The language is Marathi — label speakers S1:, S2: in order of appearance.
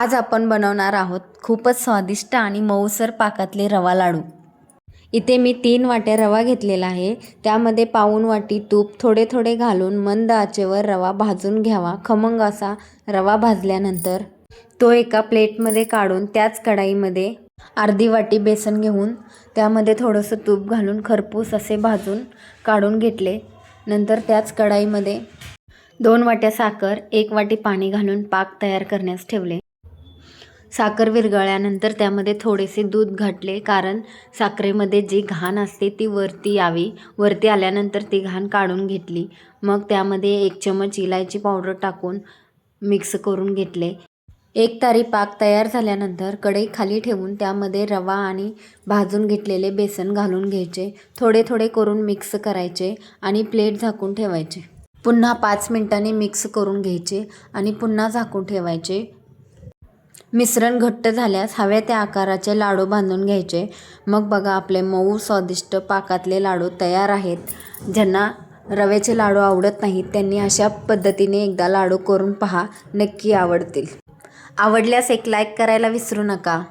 S1: आज आपण बनवणार आहोत खूपच स्वादिष्ट आणि मऊसर पाकातले रवा लाडू। इथे मी 3 वाट्या रवा घेतलेला आहे। त्यामध्ये पाऊण वाटी तूप थोडे थोडे घालून मंद आचेवर रवा भाजून घ्यावा। खमंग असा रवा भाजल्यानंतर तो एका प्लेटमध्ये काढून त्याच कढाईमध्ये अर्धी वाटी बेसन घेऊन त्यामध्ये थोडंसं तूप घालून खरपूस असे भाजून काढून घेतले। नंतर त्याच कढाईमध्ये 2 वाट्या साखर 1 वाटी पाणी घालून पाक तयार करण्यास ठेवले। साखर विरघळल्यानंतर त्यामध्ये थोडेसे दूध घातले, कारण साखरेमध्ये जी घाण असते ती वरती यावी। वरती आल्यानंतर ती घाण काढून घेतली। मग त्यामध्ये 1 चमच इलायची पावडर टाकून मिक्स करून घेतले। 1 तारी पाक तयार झाल्यानंतर कढई खाली ठेवून त्यामध्ये रवा आणि भाजून घेतलेले बेसन घालून घ्यायचे। थोडे थोडे करून मिक्स करायचे आणि प्लेट झाकून ठेवायचे। पुन्हा 5 मिनिटांनी मिक्स करून घ्यायचे आणि पुन्हा झाकून ठेवायचे। मिश्रण घट्ट झाल्यास हव्या त्या आकाराचे लाडू बांधून घ्यायचे। मग बघा, आपले मऊ स्वादिष्ट पाकातले लाडू तयार आहेत। ज्यांना रव्याचे लाडू आवडत नाहीत त्यांनी अशा पद्धतीने एकदा लाडू करून पहा, नक्की आवडतील। आवडल्यास एक लाईक करायला विसरू नका।